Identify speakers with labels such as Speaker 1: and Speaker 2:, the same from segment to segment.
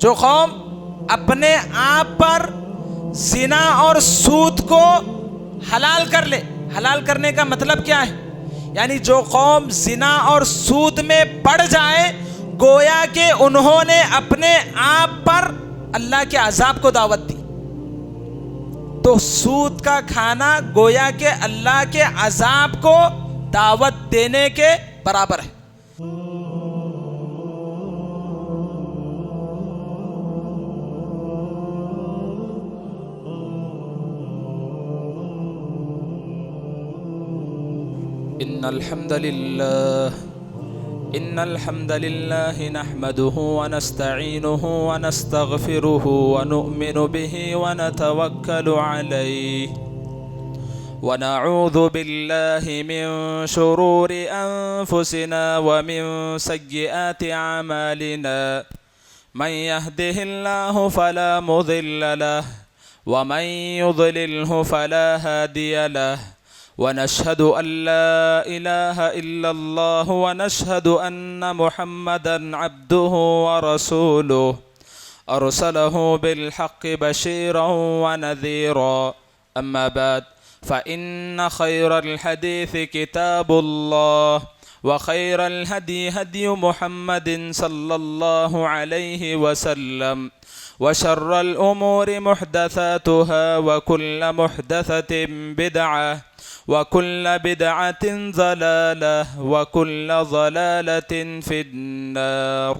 Speaker 1: جو قوم اپنے آپ پر زنا اور سود کو حلال کر لے. حلال کرنے کا مطلب کیا ہے؟ یعنی جو قوم زنا اور سود میں پڑ جائے گویا کہ انہوں نے اپنے آپ پر اللہ کے عذاب کو دعوت دی. تو سود کا کھانا گویا کہ اللہ کے عذاب کو دعوت دینے کے برابر ہے. إن الحمد لله نحمده ونستعينه ونستغفره ونؤمن به ونتوكل عليه ونعوذ بالله من شرور أنفسنا ومن سيئات أعمالنا من يهده الله فلا مضل له ومن يضلله فلا هادي له ونشهد أن لا إله إلا الله ونشهد أن محمدا عبده ورسوله أرسله بالحق بشيرا ونذيرا. أما بعد فإن خير الحديث كتاب الله وخير الهدي هدي محمد صلى الله عليه وسلم وشر الأمور محدثاتها وكل محدثة بدعة وكل بدعة ضلالة وكل ضلالة في النار.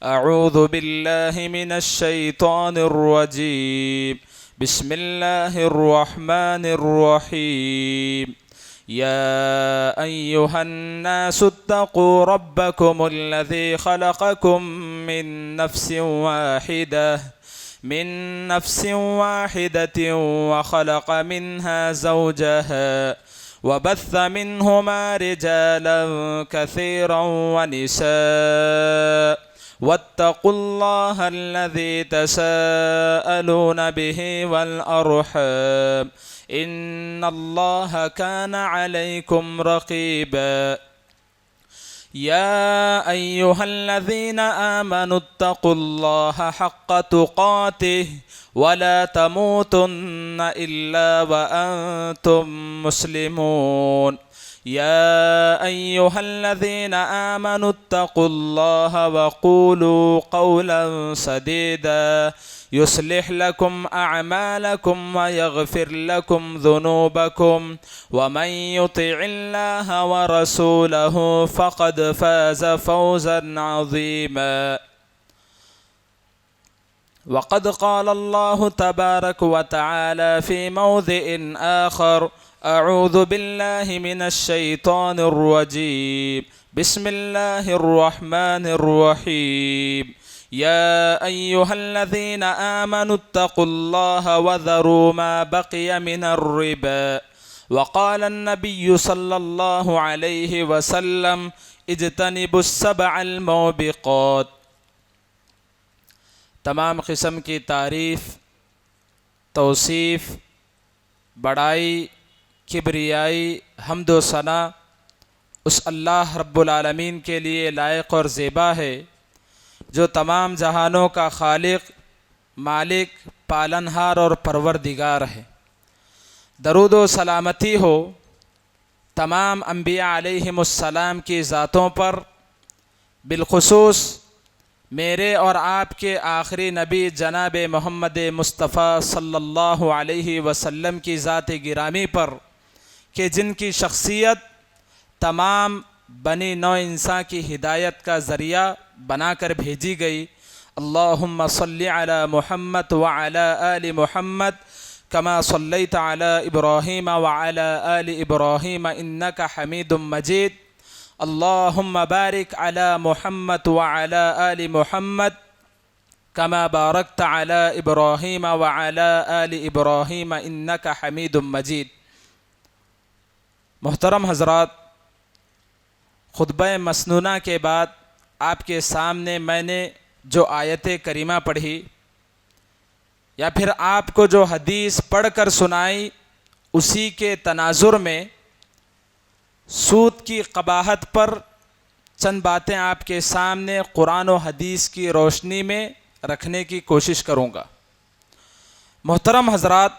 Speaker 1: أعوذ بالله من الشيطان الرجيم. بسم الله الرحمن الرحيم. يا أيها الناس اتقوا ربكم الذي خلقكم من نفس واحدة وخلق منها زوجها وبث منهما رجالا كثيرا ونساء واتقوا الله الذي تساءلون به والأرحام إن الله كان عليكم رقيبا. يا أيها الذين آمنوا اتقوا الله حق تقاته ولا تموتن إلا وأنتم مسلمون. يا أيها الذين آمنوا اتقوا الله وقولوا قولا سديدا يصلح لكم أعمالكم ويغفر لكم ذنوبكم ومن يطع الله ورسوله فقد فاز فوزا عظيما. وقد قال الله تبارك وتعالى في موضع آخر: أعوذ بالله من الشيطان الرجيم. بسم الله الرحمن الرحيم. يا أيها الذين آمنوا اتقوا الله وذروا ما بقي من الربا. وقال النبي صلى الله عليه وسلم: اجتنبوا السبع الموبقات. تمام قسم کی تعریف، توصیف، بڑائی، کبریائی، حمد و ثنا اس اللہ رب العالمین کے لیے لائق اور زیبا ہے جو تمام جہانوں کا خالق، مالک، پالنہار اور پروردگار ہے. درود و سلامتی ہو تمام انبیاء علیہم السلام کی ذاتوں پر، بالخصوص میرے اور آپ کے آخری نبی جناب محمد مصطفیٰ صلی اللہ علیہ وسلم کی ذات گرامی پر کہ جن کی شخصیت تمام بنی نوع انسان کی ہدایت کا ذریعہ بنا کر بھیجی گئی. اللہم صلی علی محمد وعلی آل محمد کما صلیت علی ابراہیم وعلی آل ابراہیم انک حمید مجید. اللہم بارک علی محمد وعلی آل محمد کما بارکت علی ابراہیم وعلی آل ابراہیم انک حمید مجید. محترم حضرات، خطبہ مسنونہ کے بعد آپ کے سامنے میں نے جو آیت کریمہ پڑھی یا پھر آپ کو جو حدیث پڑھ کر سنائی، اسی کے تناظر میں سود کی قباحت پر چند باتیں آپ کے سامنے قرآن و حدیث کی روشنی میں رکھنے کی کوشش کروں گا۔ محترم حضرات،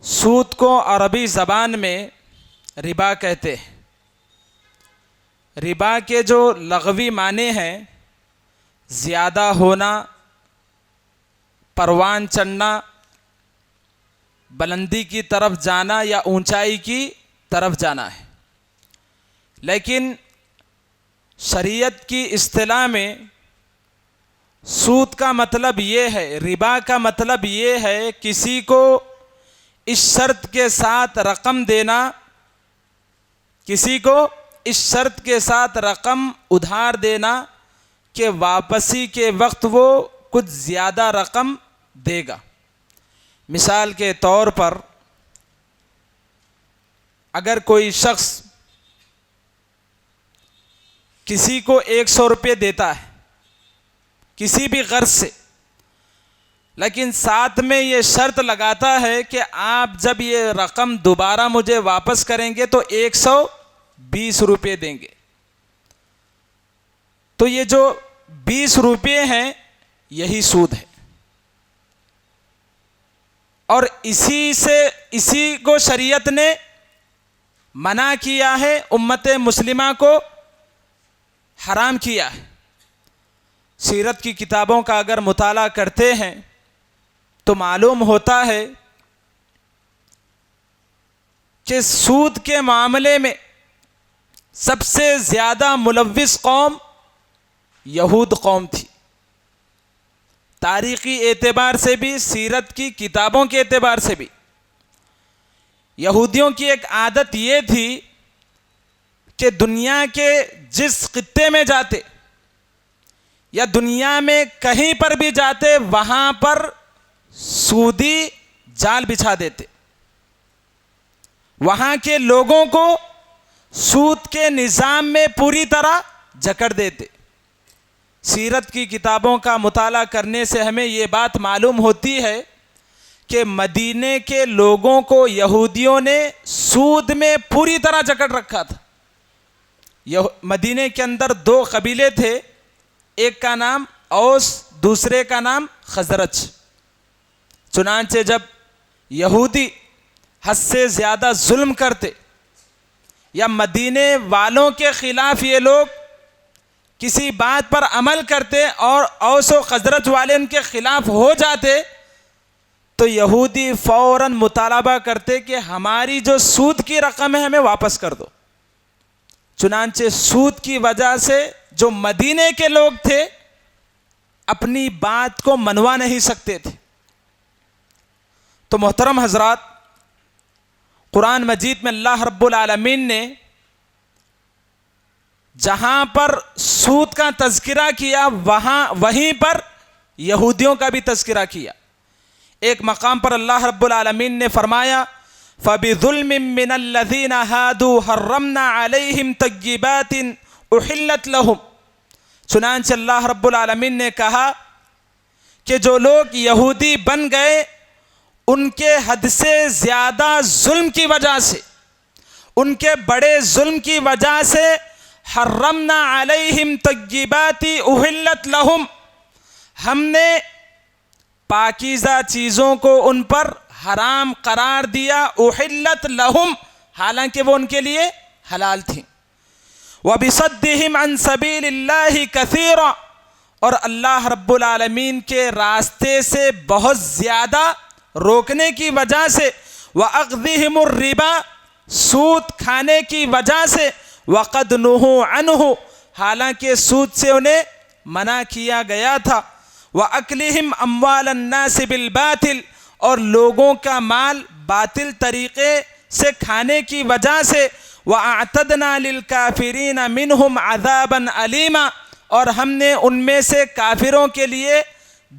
Speaker 1: سود کو عربی زبان میں ربا کہتے ہیں۔ ربا کے جو لغوی معنی ہیں زیادہ ہونا، پروان چڑھنا، بلندی کی طرف جانا یا اونچائی کی طرف جانا ہے، لیکن شریعت کی اصطلاح میں سود کا مطلب یہ ہے، ربا کا مطلب یہ ہے کسی کو اس شرط کے ساتھ رقم دینا، کسی کو اس شرط کے ساتھ رقم ادھار دینا کہ واپسی کے وقت وہ کچھ زیادہ رقم دے گا۔ مثال کے طور پر اگر کوئی شخص کسی کو 100 روپے دیتا ہے کسی بھی غرض سے، لیکن ساتھ میں یہ شرط لگاتا ہے کہ آپ جب یہ رقم دوبارہ مجھے واپس کریں گے تو 120 روپے دیں گے، تو یہ جو 20 روپے ہیں یہی سود ہے۔ اور اسی کو شریعت نے منع کیا ہے، امت مسلمہ کو حرام کیا ہے۔ سیرت کی کتابوں کا اگر مطالعہ کرتے ہیں تو معلوم ہوتا ہے کہ سود کے معاملے میں سب سے زیادہ ملوث قوم یہود قوم تھی۔ تاریخی اعتبار سے بھی، سیرت کی کتابوں کے اعتبار سے بھی یہودیوں کی ایک عادت یہ تھی کہ دنیا کے جس خطے میں جاتے یا دنیا میں کہیں پر بھی جاتے وہاں پر سودی جال بچھا دیتے، وہاں کے لوگوں کو سود کے نظام میں پوری طرح جکڑ دیتے۔ سیرت کی کتابوں کا مطالعہ کرنے سے ہمیں یہ بات معلوم ہوتی ہے کہ مدینے کے لوگوں کو یہودیوں نے سود میں پوری طرح جکڑ رکھا تھا۔ مدینے کے اندر 2 قبیلے تھے، ایک کا نام اوس، دوسرے کا نام خزرج۔ چنانچہ جب یہودی حد سے زیادہ ظلم کرتے یا مدینے والوں کے خلاف یہ لوگ کسی بات پر عمل کرتے اور اوس و خزرج والے ان کے خلاف ہو جاتے تو یہودی فوراً مطالبہ کرتے کہ ہماری جو سود کی رقم ہے ہمیں واپس کر دو۔ چنانچہ سود کی وجہ سے جو مدینے کے لوگ تھے اپنی بات کو منوا نہیں سکتے تھے۔ تو محترم حضرات، قرآن مجید میں اللہ رب العالمین نے جہاں پر سود کا تذکرہ کیا وہیں پر یہودیوں کا بھی تذکرہ کیا۔ ایک مقام پر اللہ رب العالمین نے فرمایا فَبِظُلْمٍ مِّنَ الَّذِينَ هَادُوا حَرَّمْنَا عَلَيْهِمْ طَيِّبَاتٍ أُحِلَّتْ لَهُمْ۔ چنانچہ اللہ رب العالمین نے کہا کہ جو لوگ یہودی بن گئے ان کے حد سے زیادہ ظلم کی وجہ سے، ان کے بڑے ظلم کی وجہ سے حرمنا علیہم طیبات احلت لہم، ہم نے پاکیزہ چیزوں کو ان پر حرام قرار دیا، احلت لہم حالانکہ وہ ان کے لیے حلال تھیں۔ وبصدہم عن سبیل اللہ کثیرا، اور اللہ رب العالمین کے راستے سے بہت زیادہ روکنے کی وجہ سے، وَأَخْذِهِمُ الرِّبَا سود کھانے کی وجہ سے، وَقَدْ نُهُوا عَنْهُ حالانکہ سود سے انہیں منع کیا گیا تھا، وَأَكْلِهِمْ أَمْوَالَ النَّاسِ بِالْبَاطِلِ اور لوگوں کا مال باطل طریقے سے کھانے کی وجہ سے، وَأَعْتَدْنَا لِلْكَافِرِينَ مِنْهُمْ عَذَابًا أَلِيمًا اور ہم نے ان میں سے کافروں کے لیے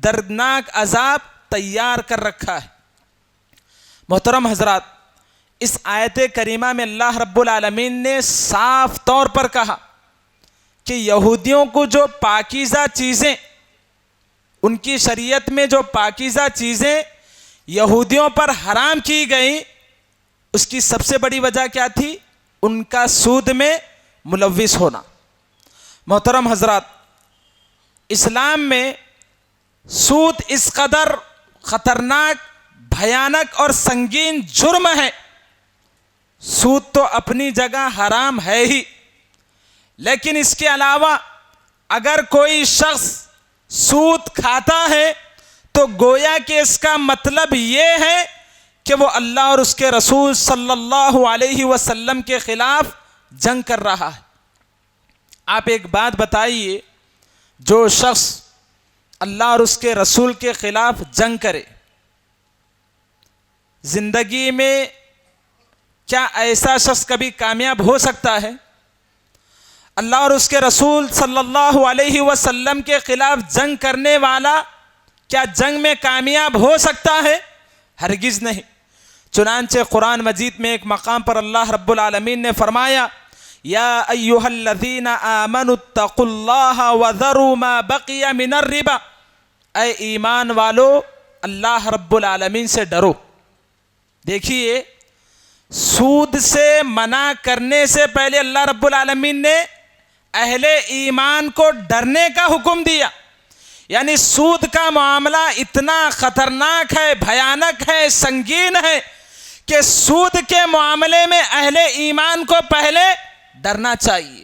Speaker 1: دردناک عذاب تیار کر رکھا ہے۔ محترم حضرات، اس آیت کریمہ میں اللہ رب العالمین نے صاف طور پر کہا کہ یہودیوں کو جو پاکیزہ چیزیں، ان کی شریعت میں جو پاکیزہ چیزیں یہودیوں پر حرام کی گئیں، اس کی سب سے بڑی وجہ کیا تھی؟ ان کا سود میں ملوث ہونا۔ محترم حضرات، اسلام میں سود اس قدر خطرناک، بھیانک اور سنگین جرم ہے. سود تو اپنی جگہ حرام ہے ہی، لیکن اس کے علاوہ اگر کوئی شخص سود کھاتا ہے تو گویا کہ اس کا مطلب یہ ہے کہ وہ اللہ اور اس کے رسول صلی اللہ علیہ وسلم کے خلاف جنگ کر رہا ہے. آپ ایک بات بتائیے، جو شخص اللہ اور اس کے رسول کے خلاف جنگ کرے، زندگی میں کیا ایسا شخص کبھی کامیاب ہو سکتا ہے؟ اللہ اور اس کے رسول صلی اللہ علیہ وسلم کے خلاف جنگ کرنے والا کیا جنگ میں کامیاب ہو سکتا ہے؟ ہرگز نہیں. چنانچہ قرآن مجید میں ایک مقام پر اللہ رب العالمین نے فرمایا، یا ایھا الذین آمنوا اتقوا اللہ وذروا ما بقی من الربا، اے ایمان والو اللہ رب العالمین سے ڈرو. دیکھیے، سود سے منع کرنے سے پہلے اللہ رب العالمین نے اہل ایمان کو ڈرنے کا حکم دیا. یعنی سود کا معاملہ اتنا خطرناک ہے، بھیانک ہے، سنگین ہے کہ سود کے معاملے میں اہل ایمان کو پہلے ڈرنا چاہیے.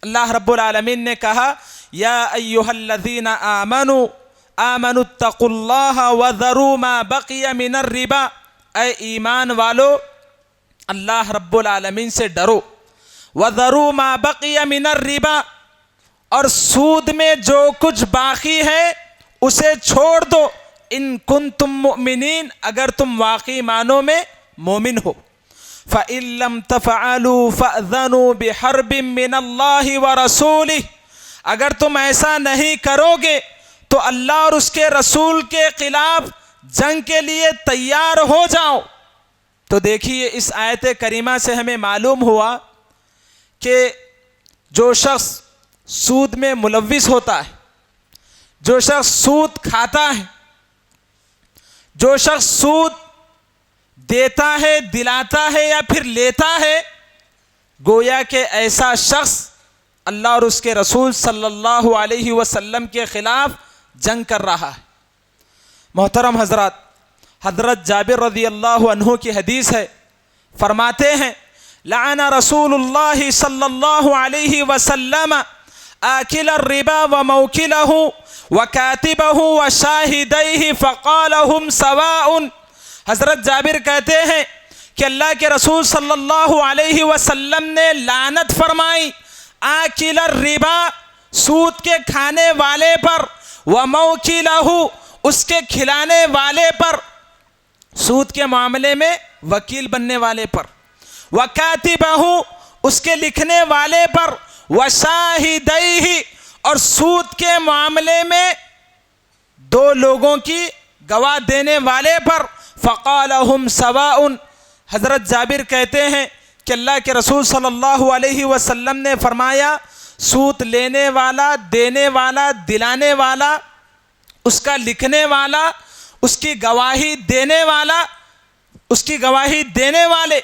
Speaker 1: اللہ رب العالمین نے کہا، یا ایھا الذین آمنوا اتقوا اللہ وذروا ما بقی من الربا، اے ایمان والو اللہ رب العالمین سے ڈرو. وذروا ما بقی من الربا، اور سود میں جو کچھ باقی ہے اسے چھوڑ دو. ان کنتم مؤمنین، اگر تم واقعی معنوں میں مومن ہو. فإن لم تفعلوا فأذنوا بحرب من اللہ ورسولہ، اگر تم ایسا نہیں کرو گے تو اللہ اور اس کے رسول کے خلاف جنگ کے لیے تیار ہو جاؤ. تو دیکھیے، اس آیت کریمہ سے ہمیں معلوم ہوا کہ جو شخص سود میں ملوث ہوتا ہے، جو شخص سود کھاتا ہے، جو شخص سود دیتا ہے، دلاتا ہے یا پھر لیتا ہے، گویا کہ ایسا شخص اللہ اور اس کے رسول صلی اللہ علیہ وسلم کے خلاف جنگ کر رہا ہے. محترم حضرات، حضرت جابر رضی اللہ عنہ کی حدیث ہے، فرماتے ہیں، لعن رسول اللہ صلی اللہ علیہ وسلم آکل الربا وموکلہ وکاتبہ وشاہدیہ فقال ہم سواء. حضرت جابر کہتے ہیں کہ اللہ کے رسول صلی اللہ علیہ وسلم نے لعنت فرمائی آکل الربا، سود کے کھانے والے پر، وموکلہ، اس کے کھلانے والے پر، سود کے معاملے میں وکیل بننے والے پر، وکاتبہ، اس کے لکھنے والے پر، وشاہدیہ، اور سود کے معاملے میں دو لوگوں کی گواہ دینے والے پر. فقال ہم سواء، حضرت جابر کہتے ہیں کہ اللہ کے رسول صلی اللہ علیہ وسلم نے فرمایا، سود لینے والا، دینے والا، دلانے والا، اس کا لکھنے والا، اس کی گواہی دینے والا، اس کی گواہی دینے والے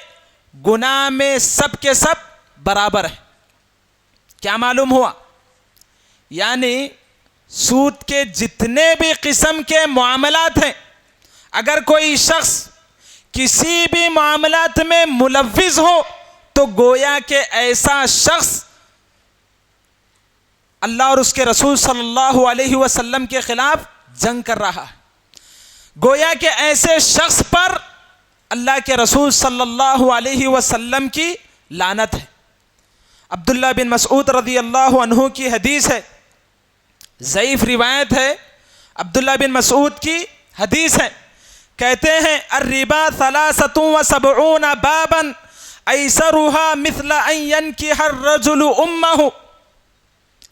Speaker 1: گناہ میں سب کے سب برابر ہیں. کیا معلوم ہوا؟ یعنی سود کے جتنے بھی قسم کے معاملات ہیں، اگر کوئی شخص کسی بھی معاملات میں ملوث ہو تو گویا کہ ایسا شخص اللہ اور اس کے رسول صلی اللہ علیہ وسلم کے خلاف جنگ کر رہا ہے. گویا کہ ایسے شخص پر اللہ کے رسول صلی اللہ علیہ وسلم کی لعنت ہے. عبداللہ بن مسعود رضی اللہ عنہ کی حدیث ہے، ضعیف روایت ہے، عبداللہ بن مسعود کی حدیث ہے، کہتے ہیں، الربا 73 بابا ایسرها مثل ان ينكح الرجل امه.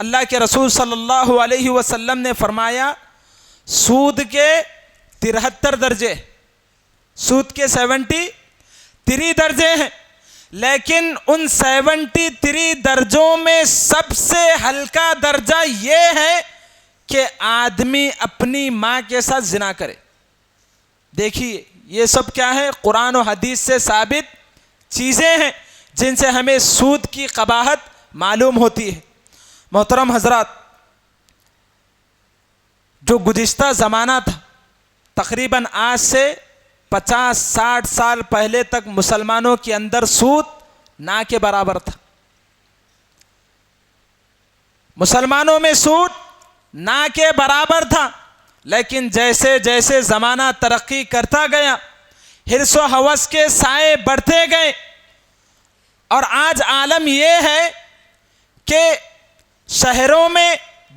Speaker 1: اللہ کے رسول صلی اللہ علیہ وسلم نے فرمایا، سود کے 73 درجے، سود کے 73 درجے ہیں، لیکن ان 73 درجوں میں سب سے ہلکا درجہ یہ ہے کہ آدمی اپنی ماں کے ساتھ زنا کرے. دیکھیے، یہ سب کیا ہے؟ قرآن و حدیث سے ثابت چیزیں ہیں جن سے ہمیں سود کی قباحت معلوم ہوتی ہے. محترم حضرات، جو گزشتہ زمانہ تھا، تقریباً آج سے 50-60 سال پہلے تک مسلمانوں کے اندر سود نہ کے برابر تھا. مسلمانوں میں سود نہ کے برابر تھا. لیکن جیسے جیسے زمانہ ترقی کرتا گیا، حرص و ہوس کے سائے بڑھتے گئے، اور آج عالم یہ ہے کہ شہروں میں،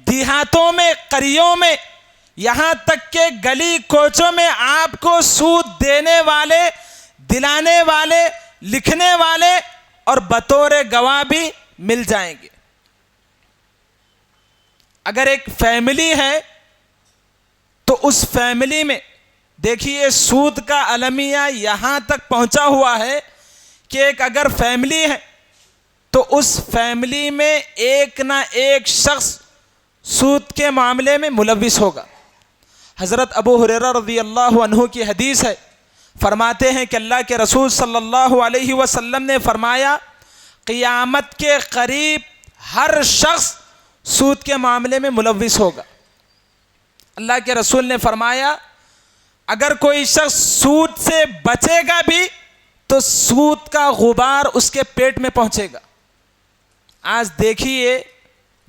Speaker 1: دیہاتوں میں، قریوں میں، یہاں تک کہ گلی کوچوں میں آپ کو سود دینے والے، دلانے والے، لکھنے والے اور بطور گواہ بھی مل جائیں گے. اگر ایک فیملی ہے تو اس فیملی میں دیکھیے سود کا المیہ یہاں تک پہنچا ہوا ہے کہ ایک اگر فیملی ہے تو اس فیملی میں ایک نہ ایک شخص سود کے معاملے میں ملوث ہوگا. حضرت ابو ہریرہ رضی اللہ عنہ کی حدیث ہے، فرماتے ہیں کہ اللہ کے رسول صلی اللہ علیہ وسلم نے فرمایا، قیامت کے قریب ہر شخص سود کے معاملے میں ملوث ہوگا. اللہ کے رسول نے فرمایا اگر کوئی شخص سود سے بچے گا بھی تو سود کا غبار اس کے پیٹ میں پہنچے گا. آج دیکھیے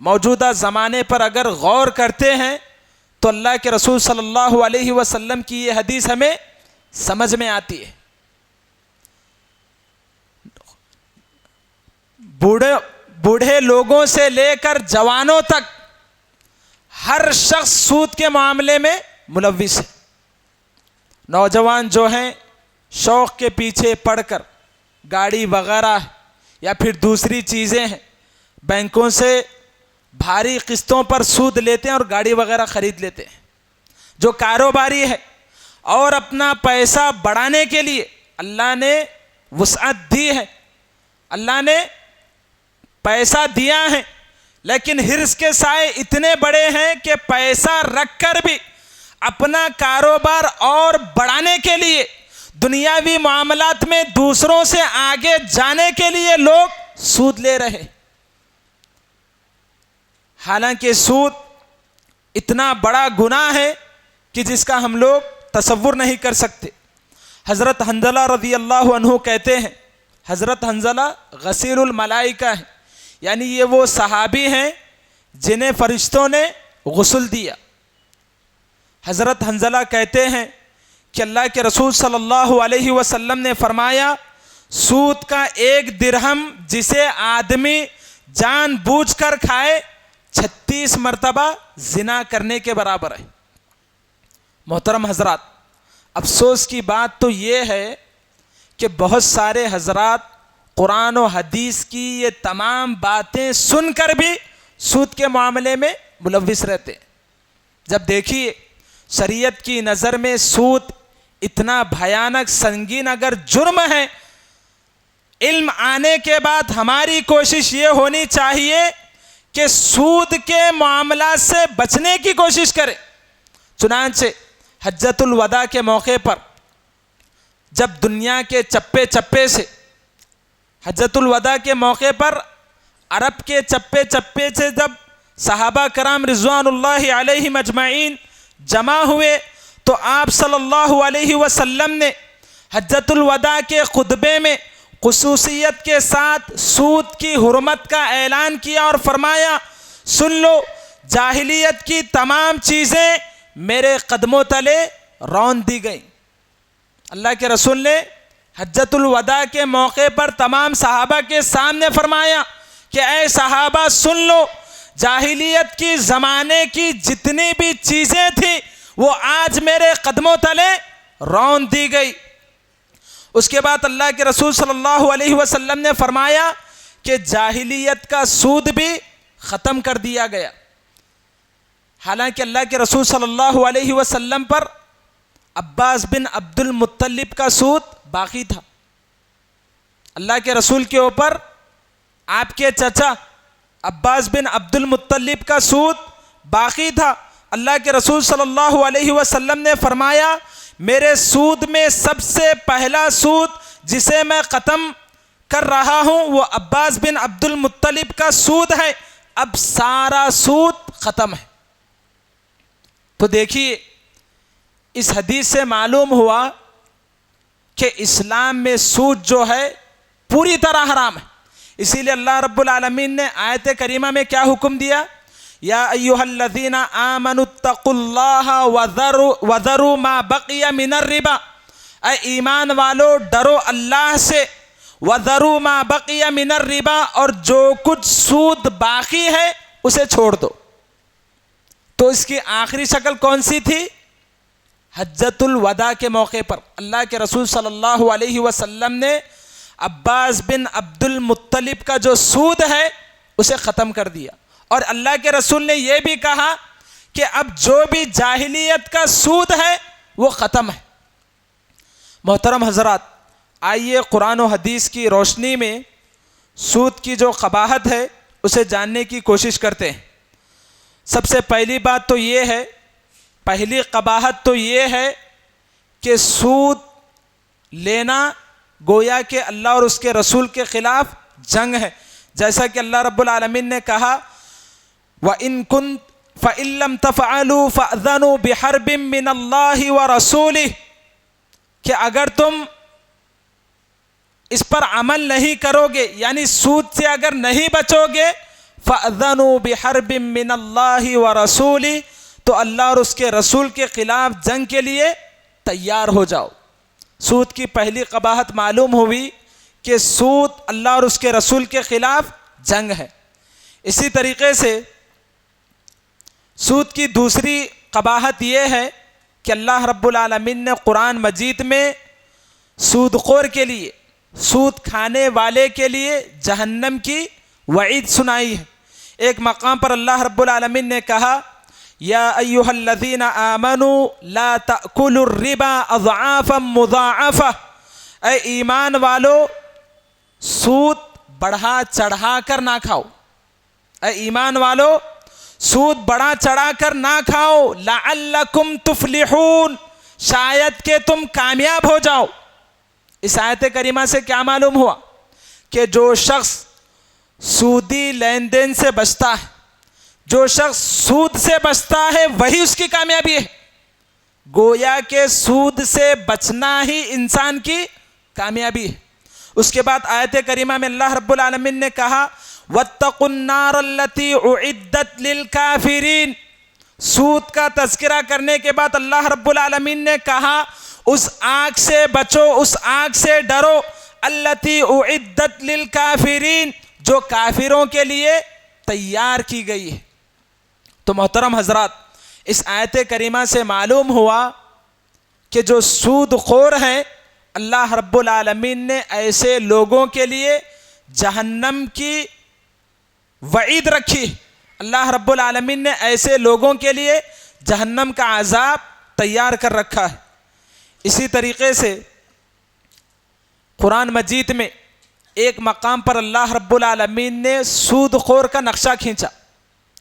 Speaker 1: موجودہ زمانے پر اگر غور کرتے ہیں تو اللہ کے رسول صلی اللہ علیہ وسلم کی یہ حدیث ہمیں سمجھ میں آتی ہے. بوڑھے لوگوں سے لے کر جوانوں تک ہر شخص سود کے معاملے میں ملوث ہے. نوجوان جو ہیں شوق کے پیچھے پڑ کر گاڑی وغیرہ یا پھر دوسری چیزیں ہیں، بینکوں سے بھاری قسطوں پر سود لیتے ہیں اور گاڑی وغیرہ خرید لیتے ہیں. جو کاروباری ہے اور اپنا پیسہ بڑھانے کے لیے اللہ نے وسعت دی ہے، اللہ نے پیسہ دیا ہے، لیکن حرص کے سائے اتنے بڑے ہیں کہ پیسہ رکھ کر بھی اپنا کاروبار اور بڑھانے کے لیے، دنیاوی معاملات میں دوسروں سے آگے جانے کے لیے لوگ سود لے رہے. حالانکہ سود اتنا بڑا گناہ ہے کہ جس کا ہم لوگ تصور نہیں کر سکتے. حضرت حنظلہ رضی اللہ عنہ کہتے ہیں، حضرت حنظلہ غسیل الملائکہ ہیں، یعنی یہ وہ صحابی ہیں جنہیں فرشتوں نے غسل دیا. حضرت حنظلہ کہتے ہیں کہ اللہ کے رسول صلی اللہ علیہ وسلم نے فرمایا، سود کا 1 درہم جسے آدمی جان بوجھ کر کھائے 36 مرتبہ زنا کرنے کے برابر ہے. محترم حضرات، افسوس کی بات تو یہ ہے کہ بہت سارے حضرات قرآن و حدیث کی یہ تمام باتیں سن کر بھی سود کے معاملے میں ملوث رہتے. جب دیکھیے شریعت کی نظر میں سود اتنا بھیانک سنگین اگر جرم ہے، علم آنے کے بعد ہماری کوشش یہ ہونی چاہیے کہ سود کے معاملات سے بچنے کی کوشش کریں. چنانچہ حجۃ الوداع کے موقع پر جب دنیا کے چپے چپے سے، حجۃ الوداع کے موقع پر عرب کے چپے چپے سے جب صحابہ کرام رضوان اللہ علیہم اجمعین جمع ہوئے تو آپ صلی اللہ علیہ وسلم نے حجۃ الوداع کے خطبے میں خصوصیت کے ساتھ سود کی حرمت کا اعلان کیا اور فرمایا، سن لو، جاہلیت کی تمام چیزیں میرے قدموں تلے رون دی گئیں. اللہ کے رسول نے حجۃ الوداع کے موقع پر تمام صحابہ کے سامنے فرمایا کہ اے صحابہ سن لو، جاہلیت کی زمانے کی جتنی بھی چیزیں تھیں وہ آج میرے قدموں تلے رون دی گئی. اس کے بعد اللہ کے رسول صلی اللہ علیہ وسلم نے فرمایا کہ جاہلیت کا سود بھی ختم کر دیا گیا. حالانکہ اللہ کے رسول صلی اللہ علیہ وسلم پر عباس بن عبد المطلب کا سود باقی تھا. اللہ کے رسول کے اوپر آپ کے چچا عباس بن عبد المطلب کا سود باقی تھا. اللہ کے رسول صلی اللہ علیہ وسلم نے فرمایا، میرے سود میں سب سے پہلا سود جسے میں ختم کر رہا ہوں وہ عباس بن عبد المطلب کا سود ہے، اب سارا سود ختم ہے. تو دیکھیے اس حدیث سے معلوم ہوا کہ اسلام میں سود جو ہے پوری طرح حرام ہے. اسی لیے اللہ رب العالمین نے آیت کریمہ میں کیا حکم دیا؟ یا ایھا الذین آمنوا اتقوا اللہ وذروا ما بقی من الربا، اے ایمان والو ڈرو اللہ سے، وذروا ما بقی من الربا، اور جو کچھ سود باقی ہے اسے چھوڑ دو. تو اس کی آخری شکل کون سی تھی؟ حجۃ الوداع کے موقع پر اللہ کے رسول صلی اللہ علیہ وسلم نے عباس بن عبد المطلب کا جو سود ہے اسے ختم کر دیا. اور اللہ کے رسول نے یہ بھی کہا کہ اب جو بھی جاہلیت کا سود ہے وہ ختم ہے. محترم حضرات، آئیے قرآن و حدیث کی روشنی میں سود کی جو قباحت ہے اسے جاننے کی کوشش کرتے ہیں. سب سے پہلی بات تو یہ ہے، پہلی قباحت تو یہ ہے کہ سود لینا گویا کہ اللہ اور اس کے رسول کے خلاف جنگ ہے. جیسا کہ اللہ رب العالمین نے کہا وَإِن كُنتُ فَإِن لَّمْ تَفْعَلُوا فَأْذَنُوا بِحَرْبٍ مِّنَ اللَّهِ وَرَسُولِهِ، کہ اگر تم اس پر عمل نہیں کرو گے، یعنی سود سے اگر نہیں بچو گے، فَأْذَنُوا بِحَرْبٍ مِّنَ اللَّهِ وَرَسُولِهِ، تو اللہ اور اس کے رسول کے خلاف جنگ کے لیے تیار ہو جاؤ. سود کی پہلی قباحت معلوم ہوئی کہ سود اللہ اور اس کے رسول کے خلاف جنگ ہے. اسی طریقے سے سود کی دوسری قباحت یہ ہے کہ اللہ رب العالمین نے قرآن مجید میں سود خور کے لیے، سود کھانے والے کے لیے جہنم کی وعید سنائی ہے. ایک مقام پر اللہ رب العالمین نے کہا یا ایھا الذین آمنوا لا تأکلوا الربا اضعافا مضاعفہ، اے ایمان والو سود بڑھا چڑھا کر نہ کھاؤ. اے ایمان والو سود بڑھا چڑھا کر نہ کھاؤ، لعلکم تفلحون، شاید کہ تم کامیاب ہو جاؤ. اس آیت کریمہ سے کیا معلوم ہوا؟ کہ جو شخص سودی لین دین سے بچتا ہے، جو شخص سود سے بچتا ہے وہی اس کی کامیابی ہے. گویا کہ سود سے بچنا ہی انسان کی کامیابی ہے. اس کے بعد آیت کریمہ میں اللہ رب العالمین نے کہا وَاتَّقُوا النَّارَ الَّتِي أُعِدَّتْ لِلْكَافِرِينَ. سود کا تذکرہ کرنے کے بعد اللہ رب العالمین نے کہا اس آگ سے بچو، اس آگ سے ڈرو، الَّتِي أُعِدَّتْ لِلْكَافِرِينَ، جو کافروں کے لیے تیار کی گئی ہے. تو محترم حضرات، اس آیت کریمہ سے معلوم ہوا کہ جو سود خور ہیں اللہ رب العالمین نے ایسے لوگوں کے لیے جہنم کی وعید رکھی. اللہ رب العالمین نے ایسے لوگوں کے لیے جہنم کا عذاب تیار کر رکھا ہے. اسی طریقے سے قرآن مجید میں ایک مقام پر اللہ رب العالمین نے سود خور کا نقشہ کھینچا،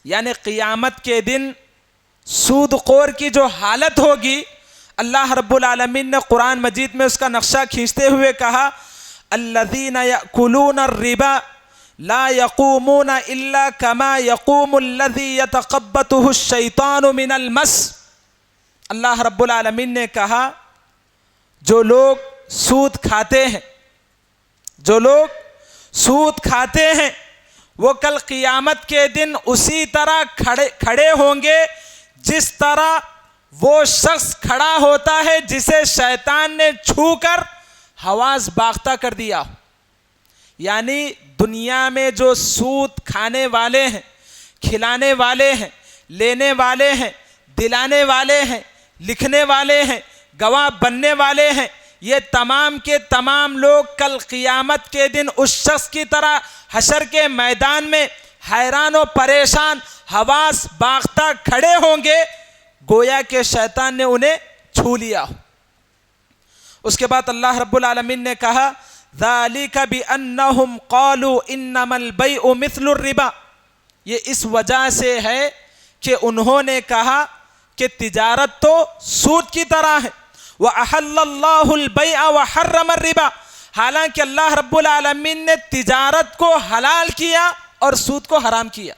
Speaker 1: یعنی قیامت کے دن سود خور کی جو حالت ہوگی اللہ رب العالمین نے قرآن مجید میں اس کا نقشہ کھینچتے ہوئے کہا الذین یأکلون الربا لا یقومون الا کما یقوم الذی یتخبطہ الشیطان من المس. اللہ رب العالمین نے کہا جو لوگ سود کھاتے ہیں، جو لوگ سود کھاتے ہیں وہ کل قیامت کے دن اسی طرح کھڑے ہوں گے جس طرح وہ شخص کھڑا ہوتا ہے جسے شیطان نے چھو کر حواس باختہ کر دیا. یعنی دنیا میں جو سود کھانے والے ہیں، کھلانے والے ہیں، لینے والے ہیں، دلانے والے ہیں، لکھنے والے ہیں، گواہ بننے والے ہیں، یہ تمام کے تمام لوگ کل قیامت کے دن اس شخص کی طرح حشر کے میدان میں حیران و پریشان حواس باختہ کھڑے ہوں گے گویا کہ شیطان نے انہیں چھو لیا. اس کے بعد اللہ رب العالمین نے کہا ذالک بانہم قالوا انما البیع مثل الربا، یہ اس وجہ سے ہے کہ انہوں نے کہا کہ تجارت تو سود کی طرح ہے. وَأَحَلَّ اللَّهُ الْبَيْعَ وَحَرَّمَ الرِّبَا، حالانکہ اللہ رب العالمین نے تجارت کو حلال کیا اور سود کو حرام کیا.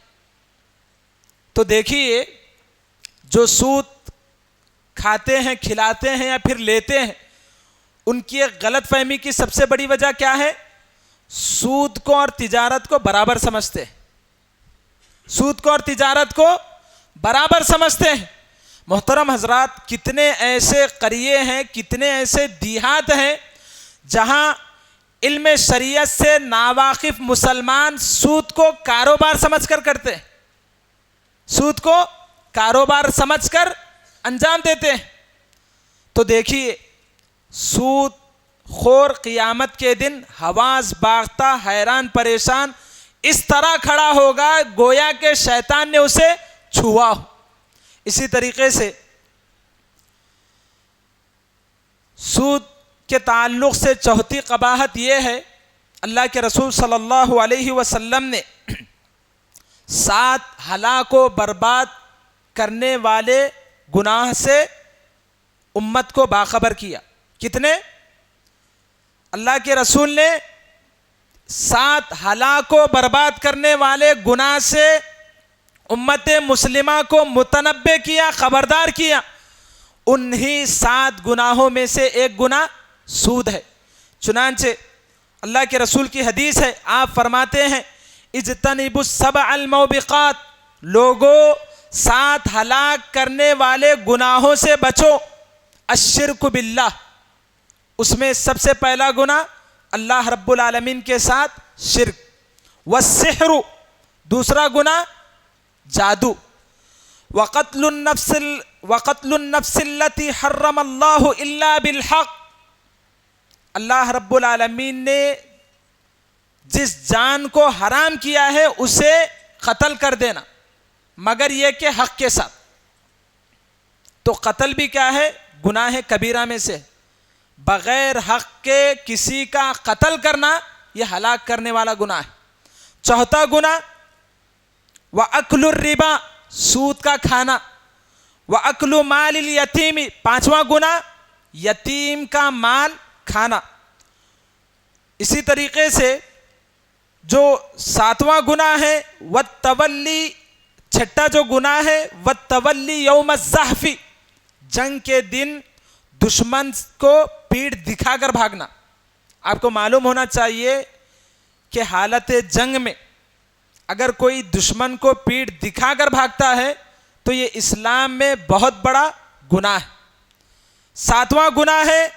Speaker 1: تو دیکھیے جو سود کھاتے ہیں، کھلاتے ہیں یا پھر لیتے ہیں، ان کی ایک غلط فہمی کی سب سے بڑی وجہ کیا ہے؟ سود کو اور تجارت کو برابر سمجھتے ہیں، سود کو اور تجارت کو برابر سمجھتے ہیں۔ محترم حضرات، کتنے ایسے قریے ہیں، کتنے ایسے دیہات ہیں جہاں علم شریعت سے ناواقف مسلمان سود کو کاروبار سمجھ کر کرتے ہیں، سود کو کاروبار سمجھ کر انجام دیتے ہیں۔ تو دیکھیے، سود خور قیامت کے دن حواس باختہ، حیران پریشان اس طرح کھڑا ہوگا گویا کہ شیطان نے اسے چھوا ہو۔ اسی طریقے سے سود کے تعلق سے چوتھی قباحت یہ ہے، اللہ کے رسول صلی اللہ علیہ وسلم نے 7 ہلاک و برباد کرنے والے گناہ سے امت کو باخبر کیا۔ کتنے؟ اللہ کے رسول نے 7 ہلاک و برباد کرنے والے گناہ سے امت مسلمہ کو متنبہ کیا، خبردار کیا۔ انہی 7 گناہوں میں سے ایک گناہ سود ہے۔ چنانچہ اللہ کے رسول کی حدیث ہے، آپ فرماتے ہیں اجتنبوا السبع الموبقات، لوگوں 7 ہلاک کرنے والے گناہوں سے بچو۔ الشرک باللہ، اس میں سب سے پہلا گناہ اللہ رب العالمین کے ساتھ شرک۔ والسحر، دوسرا گناہ جادو۔ وقتل النفس التي حرم اللہ الا بالحق، اللہ رب العالمین نے جس جان کو حرام کیا ہے اسے قتل کر دینا، مگر یہ کہ حق کے ساتھ۔ تو قتل بھی کیا ہے؟ گناہ کبیرہ میں سے، بغیر حق کے کسی کا قتل کرنا یہ ہلاک کرنے والا گناہ ہے۔ چوتھا گناہ وَأَكْلُ الرِّبَا، سود کا کھانا۔ وَأَكْلُ مَالِ الْيَتِيمِ، پانچواں گناہ یتیم کا مال کھانا۔ اسی طریقے سے جو 7واں گناہ ہے وَالتَّوَلِّي، چھٹا جو گناہ ہے وَالتَّوَلِّي يَوْمَ الزَّحْفِ، جنگ کے دن دشمن کو پیٹھ دکھا کر بھاگنا۔ آپ کو معلوم ہونا چاہیے کہ حالت جنگ میں اگر کوئی دشمن کو پیٹھ دکھا کر بھاگتا ہے تو یہ اسلام میں بہت بڑا گناہ ہے۔ 7واں گناہ ہے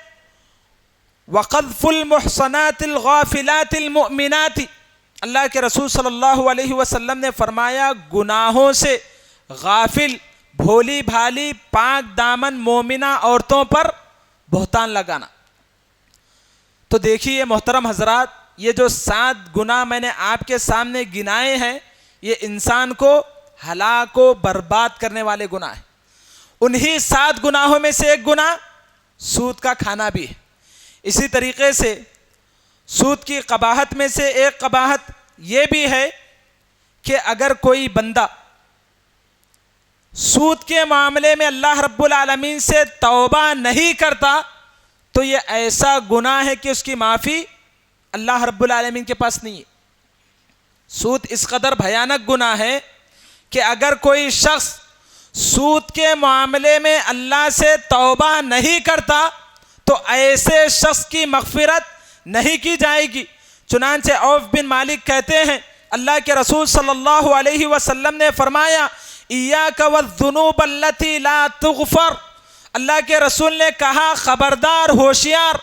Speaker 1: وَقَذْفُ الْمُحْصَنَاتِ الْغَافِلَاتِ الْمُؤْمِنَاتِ، اللہ کے رسول صلی اللہ علیہ وسلم نے فرمایا گناہوں سے غافل، بھولی بھالی، پاک دامن مومنہ عورتوں پر بہتان لگانا۔ تو دیکھیے محترم حضرات، یہ جو 7 گناہ میں نے آپ کے سامنے گنائے ہیں، یہ انسان کو ہلاک و برباد کرنے والے گناہ ہیں۔ انہی 7 گناہوں میں سے ایک گناہ سود کا کھانا بھی ہے۔ اسی طریقے سے سود کی قباحت میں سے ایک قباحت یہ بھی ہے کہ اگر کوئی بندہ سود کے معاملے میں اللہ رب العالمین سے توبہ نہیں کرتا تو یہ ایسا گناہ ہے کہ اس کی معافی اللہ رب العالمین کے پاس نہیں ہے۔ سود اس قدر بھیانک گناہ ہے کہ اگر کوئی شخص سود کے معاملے میں اللہ سے توبہ نہیں کرتا تو ایسے شخص کی مغفرت نہیں کی جائے گی۔ چنانچہ عوف بن مالک کہتے ہیں اللہ کے رسول صلی اللہ علیہ وسلم نے فرمایا ایاک والذنوب التي لا تغفر، اللہ کے رسول نے کہا خبردار، ہوشیار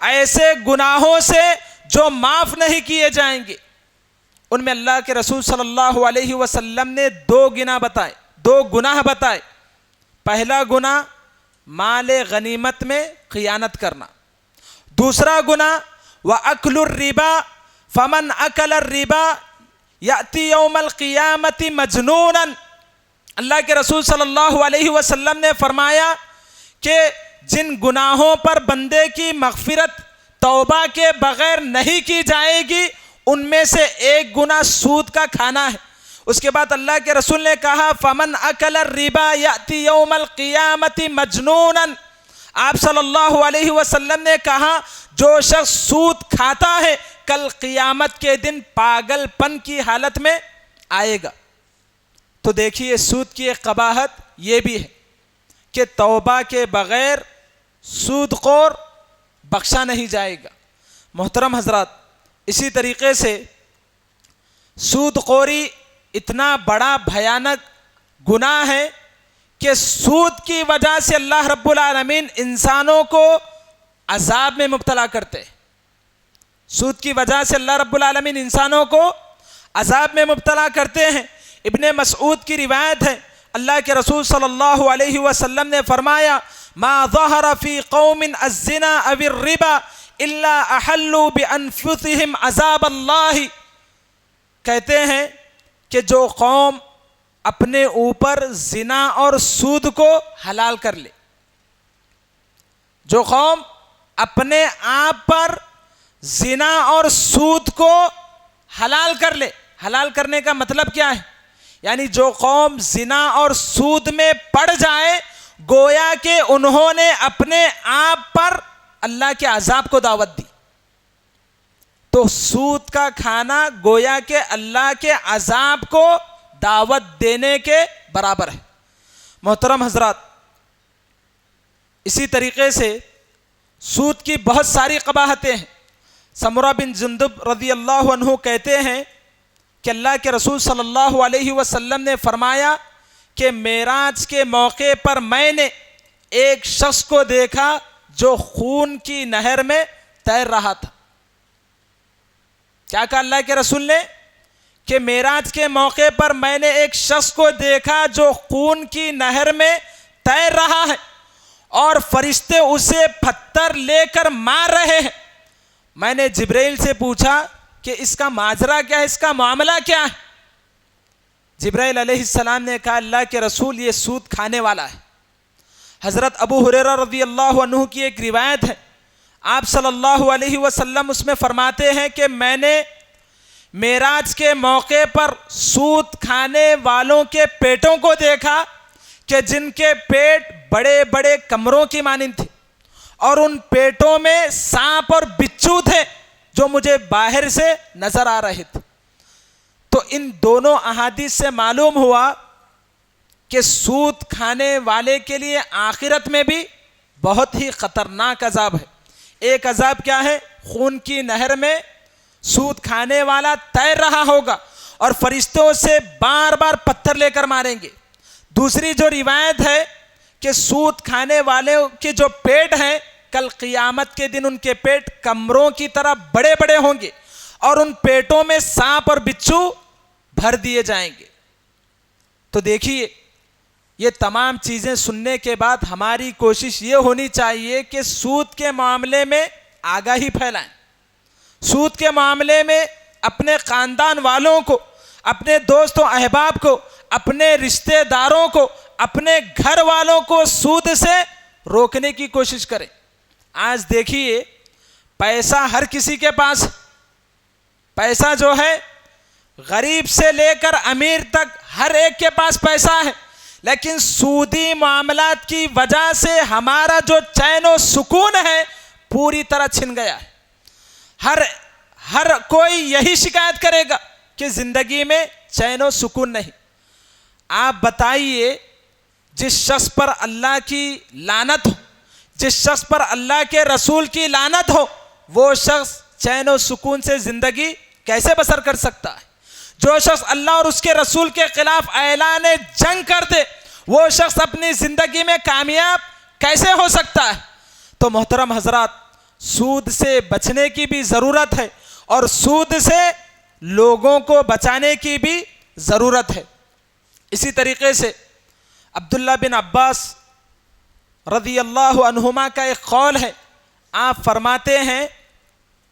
Speaker 1: ایسے گناہوں سے جو معاف نہیں کیے جائیں گے۔ ان میں اللہ کے رسول صلی اللہ علیہ وسلم نے 2 گناہ بتائے۔ پہلا گناہ مال غنیمت میں خیانت کرنا، دوسرا گناہ وَأَكْلُ الرِّبَا فَمَنْ أَكَلَ الرِّبَا يَأْتِي يَوْمَ الْقِيَامَةِ مَجْنُونًا، اللہ کے رسول صلی اللہ علیہ وسلم نے فرمایا کہ جن گناہوں پر بندے کی مغفرت توبہ کے بغیر نہیں کی جائے گی ان میں سے ایک گناہ سود کا کھانا ہے۔ اس کے بعد اللہ کے رسول نے کہا فَمَنْ أَكَلَ الرِّبَا يَأْتِي يَوْمَ الْقِيَامَةِ مَجْنُونًا، آپ صلی اللہ علیہ وسلم نے کہا جو شخص سود کھاتا ہے کل قیامت کے دن پاگل پن کی حالت میں آئے گا۔ تو دیکھیے سود کی ایک قباحت یہ بھی ہے کہ توبہ کے بغیر سود خور بخشا نہیں جائے گا۔ محترم حضرات، اسی طریقے سے سود خوری اتنا بڑا بھیانک گناہ ہے کہ سود کی وجہ سے اللہ رب العالمین انسانوں کو عذاب میں مبتلا کرتے ہیں۔ سود کی وجہ سے اللہ رب العالمین انسانوں کو عذاب میں مبتلا کرتے ہیں۔ ابن مسعود کی روایت ہے، اللہ کے رسول صلی اللہ علیہ وسلم نے فرمایا ما ظہر فی قوم الزنا او الربا الا احلوا بانفسهم عذاب اللہ، کہتے ہیں کہ جو قوم اپنے اوپر زنا اور سود کو حلال کر لے، جو قوم اپنے آپ پر زنا اور سود کو حلال کر لے، حلال کرنے کا مطلب کیا ہے؟ یعنی جو قوم زنا اور سود میں پڑ جائے گویا کہ انہوں نے اپنے آپ پر اللہ کے عذاب کو دعوت دی۔ تو سود کا کھانا گویا کہ اللہ کے عذاب کو دعوت دینے کے برابر ہے۔ محترم حضرات، اسی طریقے سے سود کی بہت ساری قباحتیں ہیں۔ سمرہ بن جندب رضی اللہ عنہ کہتے ہیں کہ اللہ کے رسول صلی اللہ علیہ وسلم نے فرمایا کہ معراج کے موقع پر میں نے ایک شخص کو دیکھا جو خون کی نہر میں تیر رہا تھا۔ کیا کہا اللہ کے رسول نے؟ کہ معراج کے موقع پر میں نے ایک شخص کو دیکھا جو خون کی نہر میں تیر رہا ہے اور فرشتے اسے پتھر لے کر مار رہے ہیں۔ میں نے جبرائیل سے پوچھا کہ اس کا ماجرا کیا ہے، اس کا معاملہ کیا ہے؟ جبرائیل علیہ السلام نے کہا اللہ کے رسول یہ سود کھانے والا ہے۔ حضرت ابو ہریرہ رضی اللہ عنہ کی ایک روایت ہے، آپ صلی اللہ علیہ وسلم اس میں فرماتے ہیں کہ میں نے معراج کے موقع پر سود کھانے والوں کے پیٹوں کو دیکھا کہ جن کے پیٹ بڑے بڑے کمروں کی مانند تھے اور ان پیٹوں میں سانپ اور بچھو تھے جو مجھے باہر سے نظر آ رہے تھے۔ تو ان دونوں احادیث سے معلوم ہوا کہ سود کھانے والے کے لیے آخرت میں بھی بہت ہی خطرناک عذاب ہے۔ ایک عذاب کیا ہے؟ خون کی نہر میں سود کھانے والا تیر رہا ہوگا اور فرشتوں سے بار بار پتھر لے کر ماریں گے۔ دوسری جو روایت ہے کہ سود کھانے والے کے جو پیٹ ہیں کل قیامت کے دن ان کے پیٹ کمروں کی طرح بڑے بڑے ہوں گے اور ان پیٹوں میں سانپ اور بچھو بھر دیے جائیں گے۔ تو دیکھیے یہ تمام چیزیں سننے کے بعد ہماری کوشش یہ ہونی چاہیے کہ سود کے معاملے میں آگاہی پھیلائیں، سود کے معاملے میں اپنے خاندان والوں کو، اپنے دوست و احباب کو، اپنے رشتہ داروں کو، اپنے گھر والوں کو سود سے روکنے کی کوشش کریں۔ آج دیکھیے پیسہ ہر کسی کے پاس، پیسہ جو ہے غریب سے لے کر امیر تک ہر ایک کے پاس پیسہ ہے، لیکن سودی معاملات کی وجہ سے ہمارا جو چین و سکون ہے پوری طرح چھن گیا ہے۔ ہر کوئی یہی شکایت کرے گا کہ زندگی میں چین و سکون نہیں۔ آپ بتائیے جس شخص پر اللہ کی لعنت ہو، جس شخص پر اللہ کے رسول کی لعنت ہو، وہ شخص چین و سکون سے زندگی کیسے بسر کر سکتا ہے؟ جو شخص اللہ اور اس کے رسول کے خلاف اعلان جنگ کر دے وہ شخص اپنی زندگی میں کامیاب کیسے ہو سکتا ہے؟ تو محترم حضرات، سود سے بچنے کی بھی ضرورت ہے اور سود سے لوگوں کو بچانے کی بھی ضرورت ہے۔ اسی طریقے سے عبداللہ بن عباس رضی اللہ عنہما کا ایک قول ہے، آپ فرماتے ہیں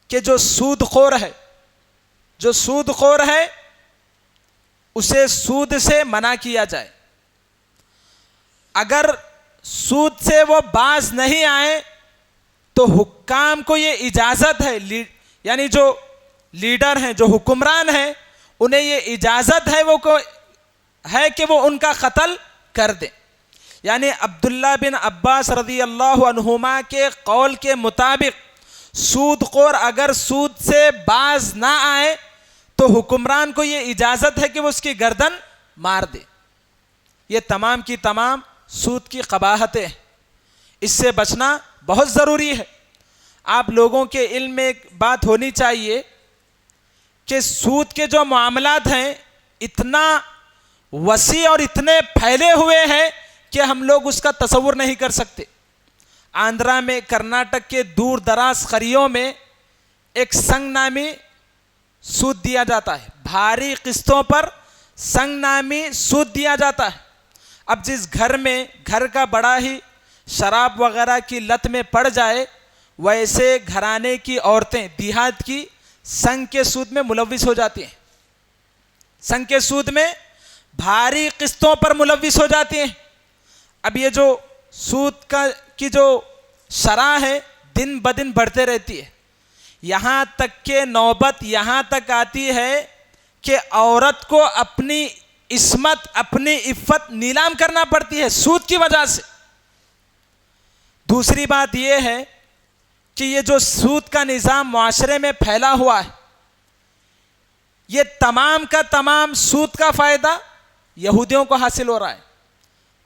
Speaker 1: کہ جو سود خور ہے، جو سود خور ہے اسے سود سے منع کیا جائے۔ اگر سود سے وہ باز نہیں آئے تو حکام کو یہ اجازت ہے، یعنی جو لیڈر ہیں، جو حکمران ہیں، انہیں یہ اجازت ہے کہ وہ ان کا قتل کر دیں۔ یعنی عبداللہ بن عباس رضی اللہ عنہما کے قول کے مطابق سود خور اگر سود سے باز نہ آئے تو حکمران کو یہ اجازت ہے کہ وہ اس کی گردن مار دے۔ یہ تمام کی تمام سود کی قباحتیں، اس سے بچنا بہت ضروری ہے۔ آپ لوگوں کے علم میں ایک بات ہونی چاہیے کہ سود کے جو معاملات ہیں اتنا وسیع اور اتنے پھیلے ہوئے ہیں کہ ہم لوگ اس کا تصور نہیں کر سکتے۔ آندھرا میں، کرناٹک کے دور دراز قریوں میں ایک سنگ نامی سود دیا جاتا ہے، بھاری قسطوں پر سنگ نامی سود دیا جاتا ہے۔ اب جس گھر میں گھر کا بڑا ہی شراب وغیرہ کی لت میں پڑ جائے، ویسے گھرانے کی عورتیں دیہات کی سنگ کے سود میں ملوث ہو جاتی ہیں، سنگ کے سود میں بھاری قسطوں پر ملوث ہو جاتی ہیں۔ اب یہ جو سود کی جو شرح ہے دن بدن بڑھتے رہتی ہے، یہاں تک کہ نوبت یہاں تک آتی ہے کہ عورت کو اپنی عصمت، اپنی عفت نیلام کرنا پڑتی ہے سود کی وجہ سے۔ دوسری بات یہ ہے کہ یہ جو سود کا نظام معاشرے میں پھیلا ہوا ہے، یہ تمام کا تمام سود کا فائدہ یہودیوں کو حاصل ہو رہا ہے۔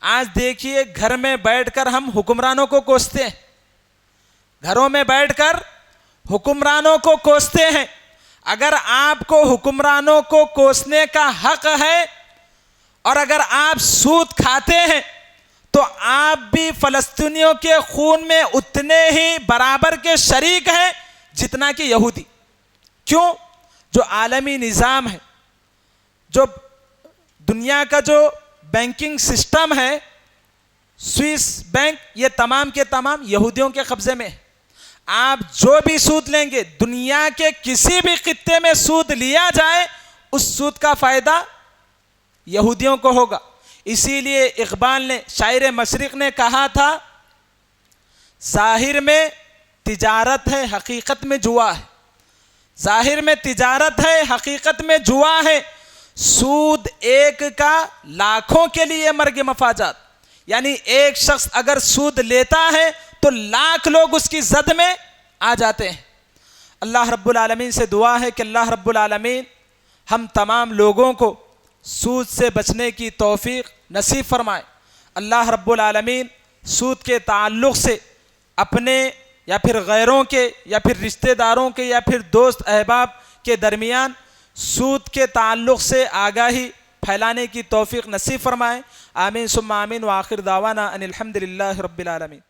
Speaker 1: آج دیکھیے گھر میں بیٹھ کر ہم حکمرانوں کو کوستے ہیں، گھروں میں بیٹھ کر حکمرانوں کو کوستے ہیں۔ اگر آپ کو حکمرانوں کو کوسنے کا حق ہے اور اگر آپ سود کھاتے ہیں تو آپ بھی فلسطینیوں کے خون میں اتنے ہی برابر کے شریک ہیں جتنا کہ یہودی۔ کیوں؟ جو عالمی نظام ہے، جو دنیا کا جو بینکنگ سسٹم ہے، سوئس بینک، یہ تمام کے تمام یہودیوں کے قبضے میں ہے۔ آپ جو بھی سود لیں گے، دنیا کے کسی بھی خطے میں سود لیا جائے، اس سود کا فائدہ یہودیوں کو ہوگا۔ اسی لیے اقبال نے، شاعر مشرق نے کہا تھا، ظاہر میں تجارت ہے حقیقت میں جوا ہے، ظاہر میں تجارت ہے حقیقت میں جوا ہے، سود ایک کا لاکھوں کے لیے مرگ مفاجات۔ یعنی ایک شخص اگر سود لیتا ہے تو لاکھ لوگ اس کی زد میں آ جاتے ہیں۔ اللہ رب العالمین سے دعا ہے کہ اللہ رب العالمین ہم تمام لوگوں کو سود سے بچنے کی توفیق نصیب فرمائے۔ اللہ رب العالمین سود کے تعلق سے اپنے یا پھر غیروں کے یا پھر رشتہ داروں کے یا پھر دوست احباب کے درمیان سود کے تعلق سے آگاہی پھیلانے کی توفیق نصیب فرمائے۔ آمین ثم آمین، وآخر دعوانا ان الحمد للہ رب العالمین۔